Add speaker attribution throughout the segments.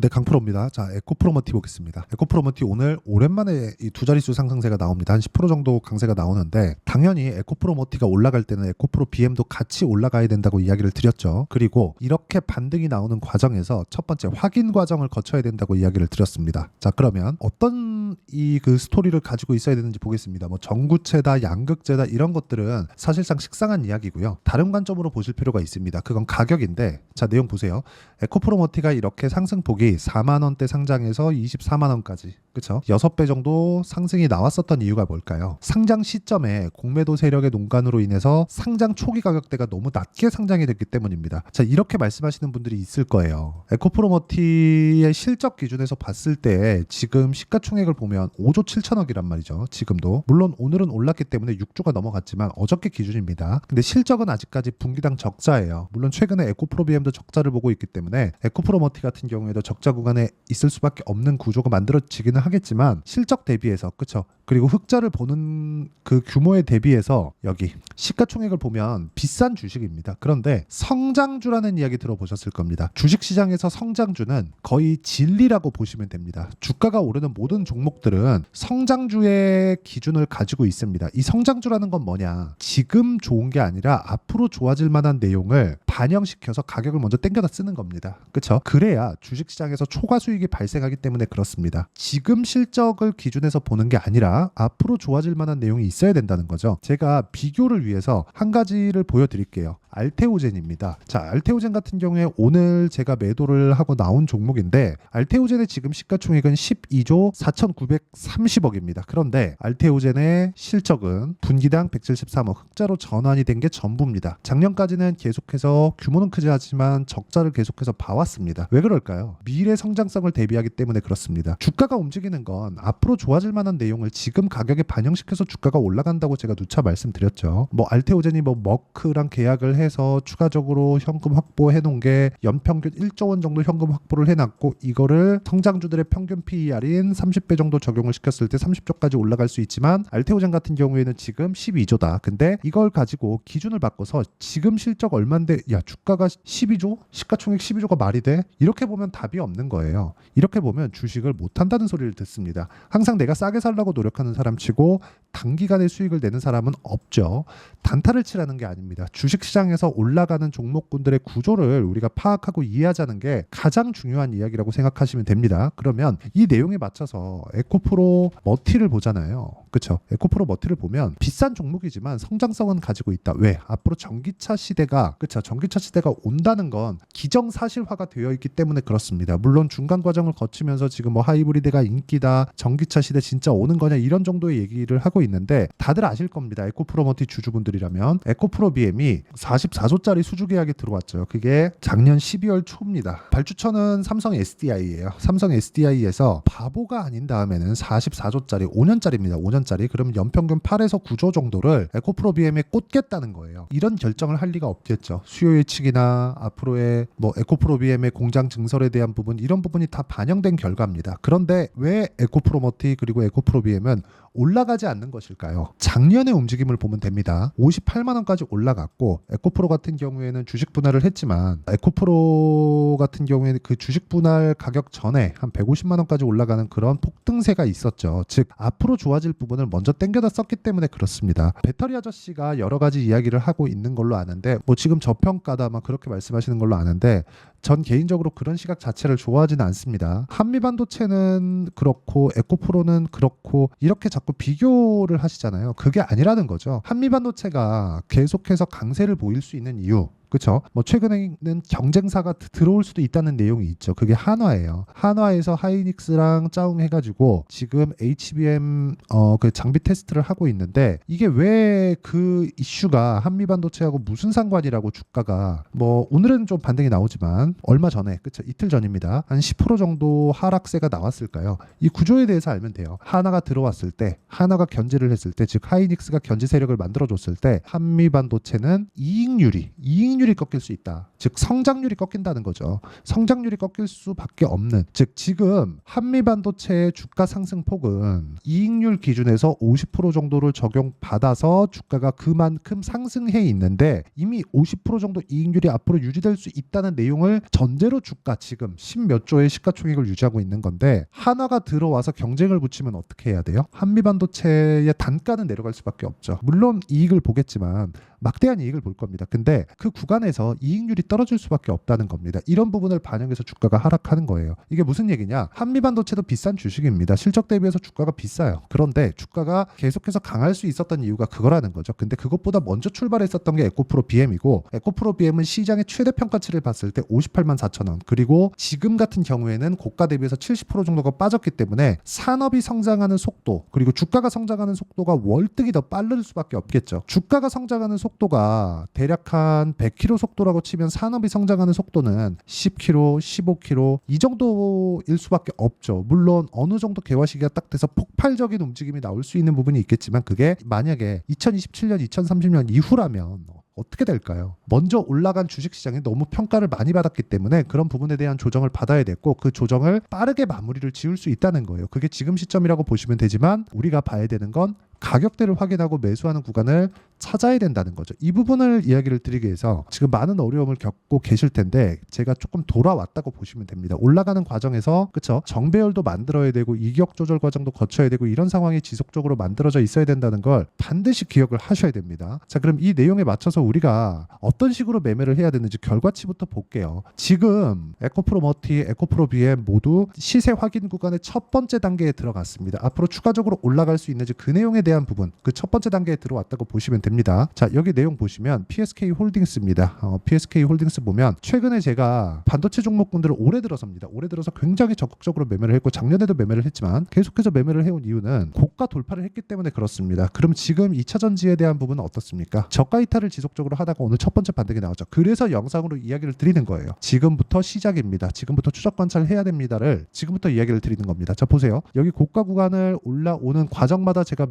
Speaker 1: 네, 강프로입니다. 자, 에코프로머티 보겠습니다. 에코프로머티 오늘 오랜만에 이 두 자릿수 상승세가 나옵니다. 한 10% 정도 강세가 나오는데 당연히 에코프로머티가 올라갈 때는 에코프로 BM도 같이 올라가야 된다고 이야기를 드렸죠. 그리고 이렇게 반등이 나오는 과정에서 첫 번째 확인 과정을 거쳐야 된다고 이야기를 드렸습니다. 자, 그러면 어떤 이 그 스토리를 가지고 있어야 되는지 보겠습니다. 뭐 정구체다, 양극재다 이런 것들은 사실상 식상한 이야기고요. 다른 관점으로 보실 필요가 있습니다. 그건 가격인데 자, 내용 보세요. 에코프로머티가 이렇게 상승폭이 4만 원대 상장해서 24만 원까지, 그렇죠? 6배 정도 상승이 나왔었던 이유가 뭘까요? 상장 시점에 공매도 세력의 농간으로 인해서 상장 초기 가격대가 너무 낮게 상장이 됐기 때문입니다. 자, 이렇게 말씀하시는 분들이 있을 거예요. 에코프로머티의 실적 기준에서 봤을 때 지금 시가총액을 보면 5조 7천억이란 말이죠. 지금도 물론 오늘은 올랐기 때문에 6조가 넘어갔지만 어저께 기준입니다. 근데 실적은 아직까지 분기당 적자예요. 물론 최근에 에코프로 BM도 적자를 보고 있기 때문에 에코프로머티 같은 경우에도 적자 구간에 있을 수밖에 없는 구조가 만들어지기는 하겠지만 실적 대비해서, 그렇죠? 그리고 흑자를 보는 그 규모에 대비해서 여기 시가총액을 보면 비싼 주식입니다. 그런데 성장주라는 이야기 들어보셨을 겁니다. 주식시장에서 성장주는 거의 진리라고 보시면 됩니다. 주가가 오르는 모든 종목들은 성장주의 기준을 가지고 있습니다. 이 성장주라는 건 뭐냐? 지금 좋은 게 아니라 앞으로 좋아질 만한 내용을 반영시켜서 가격을 먼저 땡겨다 쓰는 겁니다. 그렇죠? 그래야 주식시장에서 초과 수익이 발생하기 때문에 그렇습니다. 지금 실적을 기준해서 보는 게 아니라 앞으로 좋아질 만한 내용이 있어야 된다는 거죠. 제가 비교를 위해서 한 가지를 보여드릴게요. 알테오젠입니다. 자, 알테오젠 같은 경우에 오늘 제가 매도를 하고 나온 종목인데 알테오젠의 지금 시가총액은 12조 4,930억입니다. 그런데 알테오젠의 실적은 분기당 173억 흑자로 전환이 된 게 전부입니다. 작년까지는 계속해서 규모는 크지 않지만 적자를 계속해서 봐왔습니다. 왜 그럴까요? 미래 성장성을 대비하기 때문에 그렇습니다. 주가가 움직이는 건 앞으로 좋아질 만한 내용을 지금 가격에 반영시켜서 주가가 올라간다고 제가 누차 말씀드렸죠. 뭐 알테오젠이 뭐 머크랑 계약을 해서 추가적으로 현금 확보해 놓은 게 연평균 1조 원 정도 현금 확보를 해놨고 이거를 성장주들의 평균 PER인 30배 정도 적용을 시켰을 때 30조까지 올라갈 수 있지만 알테오젠 같은 경우에는 지금 12조다. 근데 이걸 가지고 기준을 바꿔서 지금 실적 얼만데 야 주가가 12조? 시가총액 12조가 말이 돼? 이렇게 보면 답이 없는 거예요. 이렇게 보면 주식을 못한다는 소리를 듣습니다. 항상 내가 싸게 살라고 노력하는 사람 치고 단기간에 수익을 내는 사람은 없죠. 단타를 치라는 게 아닙니다. 주식시장에서 올라가는 종목군들의 구조를 우리가 파악하고 이해하자는 게 가장 중요한 이야기라고 생각하시면 됩니다. 그러면 이 내용에 맞춰서 에코프로 머티를 보잖아요. 그렇죠? 에코프로 머티를 보면 비싼 종목이지만 성장성은 가지고 있다. 왜? 앞으로 전기차 시대가, 그렇죠? 전기차 시대가 온다는 건 기정사실화가 되어 있기 때문에 그렇습니다. 물론 중간 과정을 거치면서 지금 뭐 하이브리드가 인기다, 전기차 시대 진짜 오는 거냐 이런 정도의 얘기를 하고 있는데 다들 아실 겁니다. 에코프로머티 주주분들이라면 에코프로 BM이 44조짜리 수주 계약이 들어왔죠. 그게 작년 12월 초입니다. 발주처는 삼성 SDI예요. 삼성 SDI에서 바보가 아닌 다음에는 44조짜리 5년짜리입니다. 5년짜리. 그럼 연평균 8에서 9조 정도를 에코프로 BM에 꽂겠다는 거예요. 이런 결정을 할 리가 없겠죠. 수요 예측이나 앞으로의 뭐 에코프로 BM의 공장 증설에 대한 부분 이런 부분이 다 반영된 결과입니다. 그런데 왜 에코프로머티 그리고 에코프로 BM은 올라가지 않는 것일까요? 작년의 움직임을 보면 됩니다. 58만 원까지 올라갔고 에코프로 같은 경우에는 주식 분할을 했지만 에코프로 같은 경우에는 그 주식 분할 가격 전에 한 150만 원까지 올라가는 그런 폭등세가 있었죠. 즉 앞으로 좋아질 부분을 먼저 땡겨다 썼기 때문에 그렇습니다. 배터리 아저씨가 여러 가지 이야기를 하고 있는 걸로 아는데 뭐 지금 저평가다 막 그렇게 말씀하시는 걸로 아는데 전 개인적으로 그런 시각 자체를 좋아하지는 않습니다. 한미반도체는 그렇고 에코프로는 그렇고 이렇게 자꾸 비교를 하시잖아요. 그게 아니라는 거죠. 한미반도체가 계속해서 강세를 보일 수 있는 이유, 그렇죠? 뭐 최근에는 경쟁사가 들어올 수도 있다는 내용이 있죠. 그게 한화예요. 한화에서 하이닉스랑 짜웅 해가지고 지금 HBM 그 장비 테스트를 하고 있는데 이게 왜 그 이슈가 한미반도체하고 무슨 상관이라고 주가가 뭐 오늘은 좀 반등이 나오지만 얼마 전에, 그렇죠? 이틀 전입니다. 한 10% 정도 하락세가 나왔을까요? 이 구조에 대해서 알면 돼요. 하나가 들어왔을 때, 하나가 견제를 했을 때, 즉 하이닉스가 견제 세력을 만들어줬을 때 한미반도체는 이익률이 꺾일 수 있다. 즉 성장률이 꺾인다는 거죠. 성장률이 꺾일 수밖에 없는, 즉 지금 한미반도체의 주가 상승폭은 이익률 기준에서 50% 정도를 적용받아서 주가가 그만큼 상승해 있는데 이미 50% 정도 이익률이 앞으로 유지될 수 있다는 내용을 전제로 주가 지금 10몇 조의 시가총액을 유지하고 있는 건데 한화가 들어와서 경쟁을 붙이면 어떻게 해야 돼요? 한미반도체의 단가는 내려갈 수밖에 없죠. 물론 이익을 보겠지만 막대한 이익을 볼 겁니다. 근데 그 구간에서 이익률이 떨어질 수밖에 없다는 겁니다. 이런 부분을 반영해서 주가가 하락하는 거예요. 이게 무슨 얘기냐? 한미반도체도 비싼 주식입니다. 실적 대비해서 주가가 비싸요. 그런데 주가가 계속해서 강할 수 있었던 이유가 그거라는 거죠. 근데 그것보다 먼저 출발했었던 게 에코프로 BM이고 에코프로 BM은 시장의 최대 평가치를 봤을 때 58만 4천 원 그리고 지금 같은 경우에는 고가 대비해서 70% 정도가 빠졌기 때문에 산업이 성장하는 속도 그리고 주가가 성장하는 속도가 월등히 더 빠를 수밖에 없겠죠. 주가가 성장하는 속도가 대략 한 100km 속도라고 치면 산업이 성장하는 속도는 10km, 15km 이 정도일 수밖에 없죠. 물론 어느 정도 개화 시기가 딱 돼서 폭발적인 움직임이 나올 수 있는 부분이 있겠지만 그게 만약에 2027년, 2030년 이후라면 어떻게 될까요? 먼저 올라간 주식시장이 너무 평가를 많이 받았기 때문에 그런 부분에 대한 조정을 받아야 됐고 그 조정을 빠르게 마무리를 지을 수 있다는 거예요. 그게 지금 시점이라고 보시면 되지만 우리가 봐야 되는 건 가격대를 확인하고 매수하는 구간을 찾아야 된다는 거죠. 이 부분을 이야기를 드리기 위해서 지금 많은 어려움을 겪고 계실 텐데 제가 조금 돌아왔다고 보시면 됩니다. 올라가는 과정에서 그쵸? 정배열도 만들어야 되고 이격 조절 과정도 거쳐야 되고 이런 상황이 지속적으로 만들어져 있어야 된다는 걸 반드시 기억을 하셔야 됩니다. 자, 그럼 이 내용에 맞춰서 우리가 어떤 식으로 매매를 해야 되는지 결과치부터 볼게요. 지금 에코프로 머티, 에코프로 BM 모두 시세 확인 구간의 첫 번째 단계에 들어갔습니다. 앞으로 추가적으로 올라갈 수 있는지 그 내용에 대한 부분 그 첫 번째 단계에 들어왔다고 보시면 됩니다. 자, 여기 내용 보시면 PSK 홀딩스입니다. PSK 홀딩스 보면 최근에 제가 반도체 종목군들을 올해 들어서입니다. 올해 들어서 굉장히 적극적으로 매매를 했고 작년에도 매매를 했지만 계속해서 매매를 해온 이유는 고가 돌파를 했기 때문에 그렇습니다. 그럼 지금 2차 전지에 대한 부분은 어떻습니까? 저가 이탈을 지속적으로 하다가 오늘 첫 번째 반등이 나왔죠. 그래서 영상으로 이야기를 드리는 거예요. 지금부터 시작입니다. 지금부터 추적 관찰해야 됩니다를 지금부터 이야기를 드리는 겁니다. 자, 보세요. 여기 고가 구간을 올라오는 과정마다 제가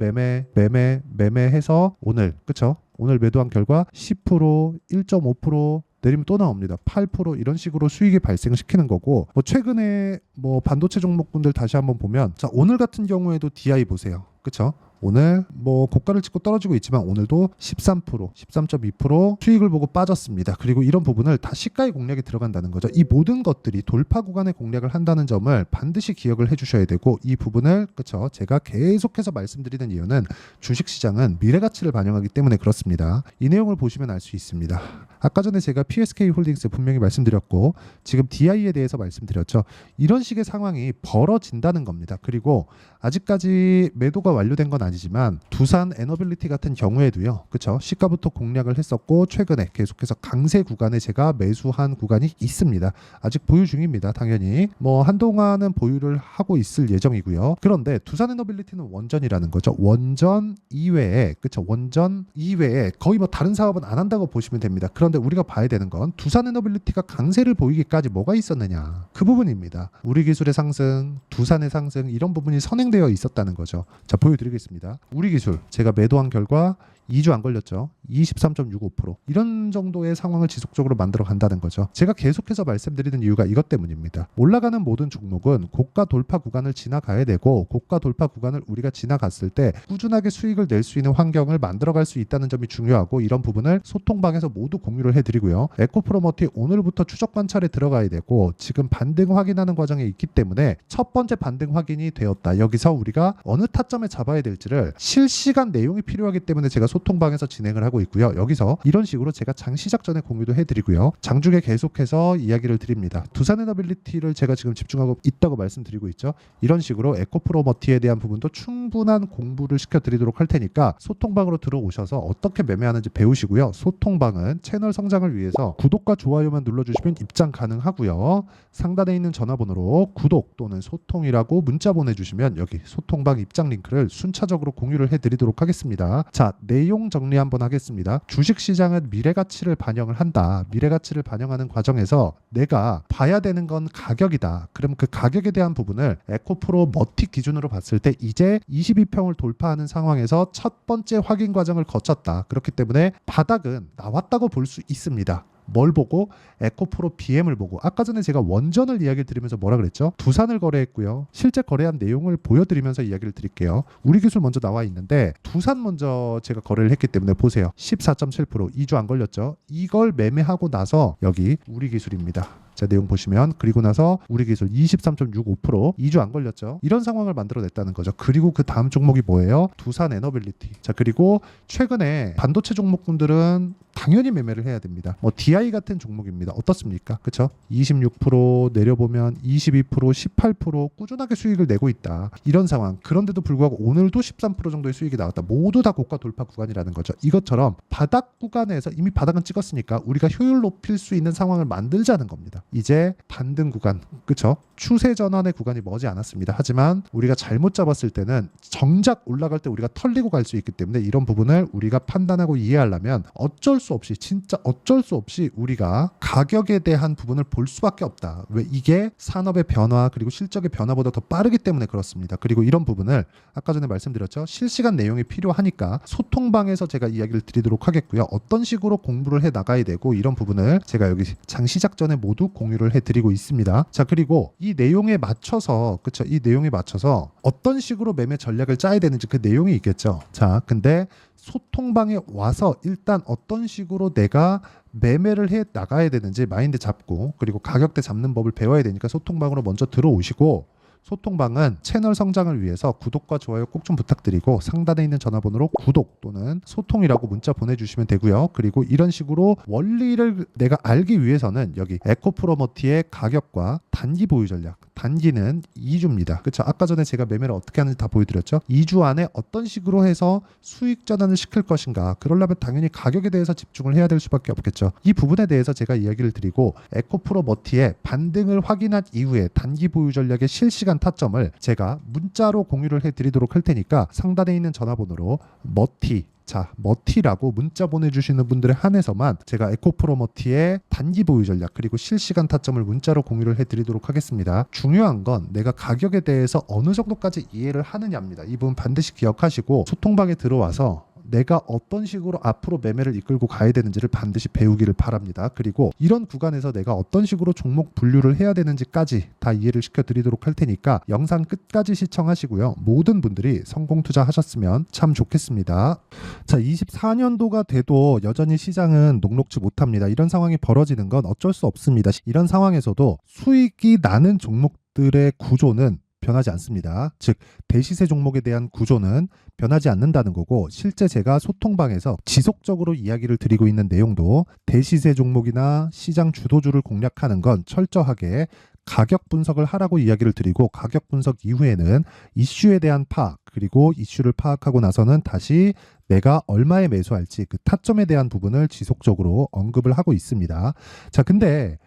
Speaker 1: 매매해서 오늘 그쵸? 오늘 매도한 결과 10%, 1.5% 내리면 또 나옵니다. 8% 이런 식으로 수익이 발생시키는 거고 최근에 반도체 종목군들 다시 한번 보면 자, 오늘 같은 경우에도 DI 보세요. 그쵸? 오늘 고가를 찍고 떨어지고 있지만 오늘도 13%, 13.2% 수익을 보고 빠졌습니다. 그리고 이런 부분을 다 시가의 공략이 들어간다는 거죠. 이 모든 것들이 돌파 구간의 공략을 한다는 점을 반드시 기억을 해주셔야 되고 이 부분을 그쵸? 제가 계속해서 말씀드리는 이유는 주식시장은 미래가치를 반영하기 때문에 그렇습니다. 이 내용을 보시면 알 수 있습니다. 아까 전에 제가 PSK 홀딩스 분명히 말씀드렸고 지금 DI에 대해서 말씀드렸죠. 이런 식의 상황이 벌어진다는 겁니다. 그리고 아직까지 매도가 완료된 건 아니지만 두산 에너빌리티 같은 경우에도요. 그쵸? 시가부터 공략을 했었고 최근에 계속해서 강세 구간에 제가 매수한 구간이 있습니다. 아직 보유 중입니다. 당연히 한동안은 보유를 하고 있을 예정이고요. 그런데 두산 에너빌리티는 원전이라는 거죠. 원전 이외에 그쵸? 원전 이외에 거의 다른 사업은 안 한다고 보시면 됩니다. 그런데 우리가 봐야 되는 건 두산 에너빌리티가 강세를 보이기까지 뭐가 있었느냐 그 부분입니다. 우리 기술의 상승, 두산의 상승 이런 부분이 선행되어 있었다는 거죠. 자, 보여드리겠습니다. 우리 기술 제가 매도한 결과 2주 안 걸렸죠. 23.65% 이런 정도의 상황을 지속적으로 만들어 간다는 거죠. 제가 계속해서 말씀드리는 이유가 이것 때문입니다. 올라가는 모든 종목은 고가 돌파 구간을 지나가야 되고 고가 돌파 구간을 우리가 지나갔을 때 꾸준하게 수익을 낼 수 있는 환경을 만들어갈 수 있다는 점이 중요하고 이런 부분을 소통방에서 모두 공유를 해드리고요. 에코프로머티 오늘부터 추적 관찰에 들어가야 되고 지금 반등 확인하는 과정에 있기 때문에 첫 번째 반등 확인이 되었다. 여기서 우리가 어느 타점에 잡아야 될지를 실시간 내용이 필요하기 때문에 제가 소통방에서 진행을 하고 있고요. 여기서 이런 식으로 제가 장 시작 전에 공유도 해드리고요. 장중에 계속해서 이야기를 드립니다. 두산에너빌리티를 제가 지금 집중하고 있다고 말씀드리고 있죠. 이런 식으로 에코프로머티에 대한 부분도 충분한 공부를 시켜드리도록 할 테니까 소통방으로 들어오셔서 어떻게 매매하는지 배우시고요. 소통방은 채널 성장을 위해서 구독과 좋아요만 눌러주시면 입장 가능하고요. 상단에 있는 전화번호로 구독 또는 소통이라고 문자 보내주시면 여기 소통방 입장 링크를 순차적으로 공유를 해드리도록 하겠습니다. 자, 내용 정리 한번 하겠습니다. 주식시장은 미래가치를 반영을 한다. 미래가치를 반영하는 과정에서 내가 봐야 되는 건 가격이다. 그럼 그 가격에 대한 부분을 에코프로 머티 기준으로 봤을 때 이제 22평을 돌파하는 상황에서 첫 번째 확인 과정을 거쳤다. 그렇기 때문에 바닥은 나왔다고 볼 수 있습니다. 뭘 보고? 에코프로 BM을 보고 아까 전에 제가 원전을 이야기를 드리면서 뭐라 그랬죠? 두산을 거래했고요. 실제 거래한 내용을 보여드리면서 이야기를 드릴게요. 우리 기술 먼저 나와 있는데 두산 먼저 제가 거래를 했기 때문에 보세요. 14.7% 2주 안 걸렸죠? 이걸 매매하고 나서 여기 우리 기술입니다. 자, 내용 보시면 그리고 나서 우리 기술 23.65% 2주 안 걸렸죠. 이런 상황을 만들어냈다는 거죠. 그리고 그 다음 종목이 뭐예요? 두산 에너빌리티. 자, 그리고 최근에 반도체 종목군들은 당연히 매매를 해야 됩니다. 뭐 DI 같은 종목입니다. 어떻습니까? 그렇죠? 26% 내려보면 22%, 18% 꾸준하게 수익을 내고 있다. 이런 상황. 그런데도 불구하고 오늘도 13% 정도의 수익이 나왔다. 모두 다 고가 돌파 구간이라는 거죠. 이것처럼 바닥 구간에서 이미 바닥은 찍었으니까 우리가 효율 높일 수 있는 상황을 만들자는 겁니다. 이제 반등 구간, 그렇죠? 추세 전환의 구간이 머지 않았습니다. 하지만 우리가 잘못 잡았을 때는 정작 올라갈 때 우리가 털리고 갈 수 있기 때문에 이런 부분을 우리가 판단하고 이해하려면 어쩔 수 없이, 진짜 어쩔 수 없이 우리가 가격에 대한 부분을 볼 수밖에 없다. 왜? 이게 산업의 변화 그리고 실적의 변화보다 더 빠르기 때문에 그렇습니다. 그리고 이런 부분을 아까 전에 말씀드렸죠. 실시간 내용이 필요하니까 소통방에서 제가 이야기를 드리도록 하겠고요. 어떤 식으로 공부를 해 나가야 되고 이런 부분을 제가 여기 장 시작 전에 모두 공유를 해드리고 있습니다. 자, 그리고 이 내용에 맞춰서, 그쵸? 이 내용에 맞춰서 어떤 식으로 매매 전략을 짜야 되는지 그 내용이 있겠죠. 자, 근데 소통방에 와서 일단 어떤 식으로 내가 매매를 해 나가야 되는지 마인드 잡고 그리고 가격대 잡는 법을 배워야 되니까 소통방으로 먼저 들어오시고, 소통방은 채널 성장을 위해서 구독과 좋아요 꼭 좀 부탁드리고 상단에 있는 전화번호로 구독 또는 소통이라고 문자 보내주시면 되고요. 그리고 이런 식으로 원리를 내가 알기 위해서는 여기 에코프로머티의 가격과 단기 보유 전략, 단기는 2주입니다. 그렇죠? 아까 전에 제가 매매를 어떻게 하는지 다 보여드렸죠. 2주 안에 어떤 식으로 해서 수익 전환을 시킬 것인가. 그러려면 당연히 가격에 대해서 집중을 해야 될 수밖에 없겠죠. 이 부분에 대해서 제가 이야기를 드리고 에코프로머티의 반등을 확인한 이후에 단기 보유 전략의 실시간 타점을 제가 문자로 공유를 해드리도록 할 테니까 상단에 있는 전화번호로 머티, 자, 머티라고 문자 보내주시는 분들에 한해서만 제가 에코프로머티의 단기 보유 전략 그리고 실시간 타점을 문자로 공유를 해드리도록 하겠습니다. 중요한 건 내가 가격에 대해서 어느 정도까지 이해를 하느냐입니다. 이 부분 반드시 기억하시고 소통방에 들어와서 내가 어떤 식으로 앞으로 매매를 이끌고 가야 되는지를 반드시 배우기를 바랍니다. 그리고 이런 구간에서 내가 어떤 식으로 종목 분류를 해야 되는지까지 다 이해를 시켜드리도록 할 테니까 영상 끝까지 시청하시고요. 모든 분들이 성공 투자하셨으면 참 좋겠습니다. 자, 24년도가 돼도 여전히 시장은 녹록지 못합니다. 이런 상황이 벌어지는 건 어쩔 수 없습니다. 이런 상황에서도 수익이 나는 종목들의 구조는 변하지 않습니다. 즉 대시세 종목에 대한 구조는 변하지 않는다는 거고, 실제 제가 소통방에서 지속적으로 이야기를 드리고 있는 내용도 대시세 종목이나 시장 주도주를 공략하는 건 철저하게 가격 분석을 하라고 이야기를 드리고, 가격 분석 이후에는 이슈에 대한 파악, 그리고 이슈를 파악하고 나서는 다시 내가 얼마에 매수할지 그 타점에 대한 부분을 지속적으로 언급을 하고 있습니다. 자, 근데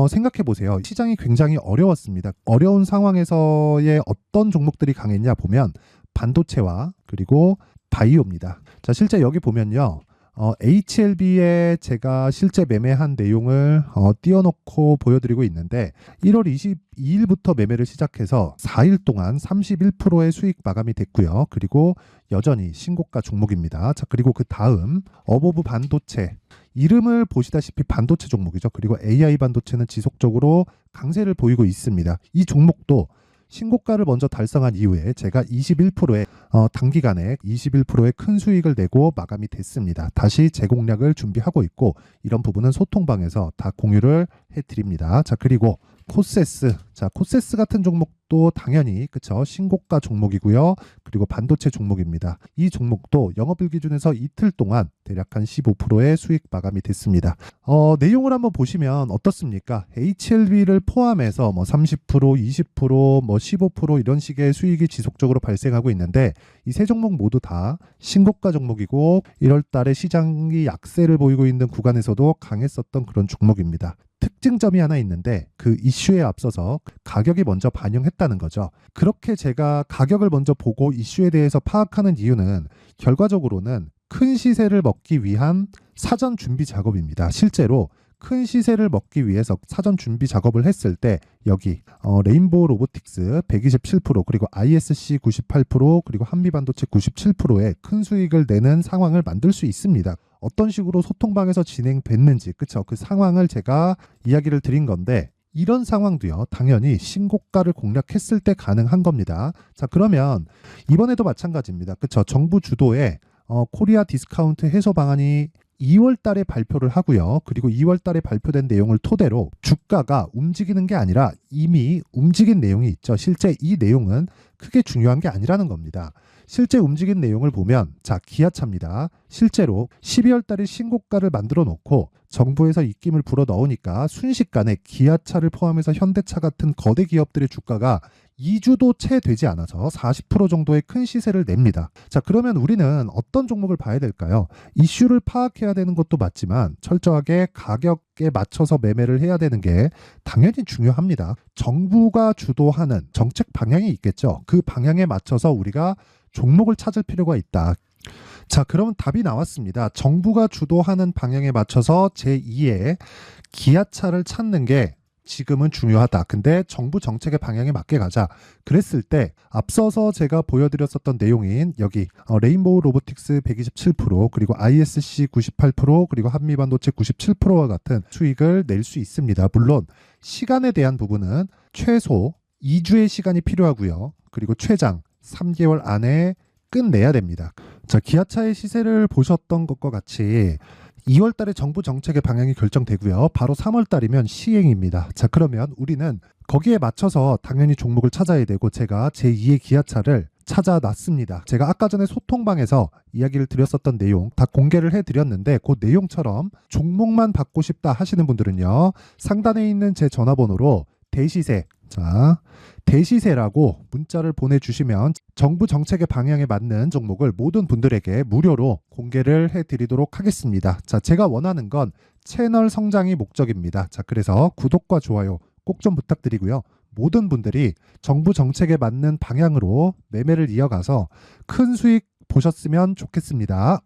Speaker 1: 생각해 보세요. 시장이 굉장히 어려웠습니다. 어려운 상황에서의 어떤 종목들이 강했냐 보면 반도체와 그리고 바이오입니다. 자, 실제 여기 보면요. HLB에 제가 실제 매매한 내용을 띄워놓고 보여드리고 있는데 1월 22일부터 매매를 시작해서 4일 동안 31%의 수익 마감이 됐고요. 그리고 여전히 신고가 종목입니다. 자, 그리고 그 다음 어보브 반도체, 이름을 보시다시피 반도체 종목이죠. 그리고 AI 반도체는 지속적으로 강세를 보이고 있습니다. 이 종목도 신고가를 먼저 달성한 이후에 제가 21%의 단기간에 21%의 큰 수익을 내고 마감이 됐습니다. 다시 재공략을 준비하고 있고, 이런 부분은 소통방에서 다 공유를 해드립니다. 자, 그리고 코세스, 자, 코세스 같은 종목도 당연히 그쵸, 신고가 종목이고요. 그리고 반도체 종목입니다. 이 종목도 영업일 기준에서 이틀 동안 대략 한 15%의 수익 마감이 됐습니다. 내용을 한번 보시면 어떻습니까? HLB를 포함해서 뭐 30%, 20%, 뭐 15% 이런 식의 수익이 지속적으로 발생하고 있는데, 이 세 종목 모두 다 신고가 종목이고 1월 달에 시장이 약세를 보이고 있는 구간에서도 강했었던 그런 종목입니다. 특징점이 하나 있는데 그 이슈에 앞서서 가격이 먼저 반영했다는 거죠. 그렇게 제가 가격을 먼저 보고 이슈에 대해서 파악하는 이유는 결과적으로는 큰 시세를 먹기 위한 사전 준비 작업입니다. 실제로 큰 시세를 먹기 위해서 사전 준비 작업을 했을 때 여기 레인보우 로보틱스 127% 그리고 ISC 98% 그리고 한미반도체 97%의 큰 수익을 내는 상황을 만들 수 있습니다. 어떤 식으로 소통방에서 진행됐는지, 그쵸? 그 상황을 제가 이야기를 드린 건데, 이런 상황도요, 당연히 신고가를 공략했을 때 가능한 겁니다. 자, 그러면 이번에도 마찬가지입니다. 그쵸? 정부 주도의 코리아 디스카운트 해소 방안이 2월 달에 발표를 하고요. 그리고 2월 달에 발표된 내용을 토대로 주가가 움직이는 게 아니라 이미 움직인 내용이 있죠. 실제 이 내용은 크게 중요한 게 아니라는 겁니다. 실제 움직인 내용을 보면 자, 기아차입니다. 실제로 12월 달에 신고가를 만들어 놓고 정부에서 입김을 불어 넣으니까 순식간에 기아차를 포함해서 현대차 같은 거대 기업들의 주가가 2주도 채 되지 않아서 40% 정도의 큰 시세를 냅니다. 자, 그러면 우리는 어떤 종목을 봐야 될까요? 이슈를 파악해야 되는 것도 맞지만 철저하게 가격에 맞춰서 매매를 해야 되는 게 당연히 중요합니다. 정부가 주도하는 정책 방향이 있겠죠. 그 방향에 맞춰서 우리가 종목을 찾을 필요가 있다. 자, 그러면 답이 나왔습니다. 정부가 주도하는 방향에 맞춰서 제2의 기아차를 찾는 게 지금은 중요하다. 근데 정부 정책의 방향에 맞게 가자. 그랬을 때 앞서서 제가 보여드렸었던 내용인 여기 레인보우 로보틱스 127% 그리고 ISC 98% 그리고 한미반도체 97%와 같은 수익을 낼 수 있습니다. 물론 시간에 대한 부분은 최소 2주의 시간이 필요하고요. 그리고 최장 3개월 안에 끝내야 됩니다. 자, 기아차의 시세를 보셨던 것과 같이 2월 달에 정부 정책의 방향이 결정되고요. 바로 3월 달이면 시행입니다. 자, 그러면 우리는 거기에 맞춰서 당연히 종목을 찾아야 되고 제가 제2의 기아차를 찾아놨습니다. 제가 아까 전에 소통방에서 이야기를 드렸었던 내용 다 공개를 해드렸는데 그 내용처럼 종목만 받고 싶다 하시는 분들은요. 상단에 있는 제 전화번호로 대시세, 자, 대시세라고 문자를 보내주시면 정부 정책의 방향에 맞는 종목을 모든 분들에게 무료로 공개를 해드리도록 하겠습니다. 자, 제가 원하는 건 채널 성장이 목적입니다. 자, 그래서 구독과 좋아요 꼭 좀 부탁드리고요. 모든 분들이 정부 정책에 맞는 방향으로 매매를 이어가서 큰 수익 보셨으면 좋겠습니다.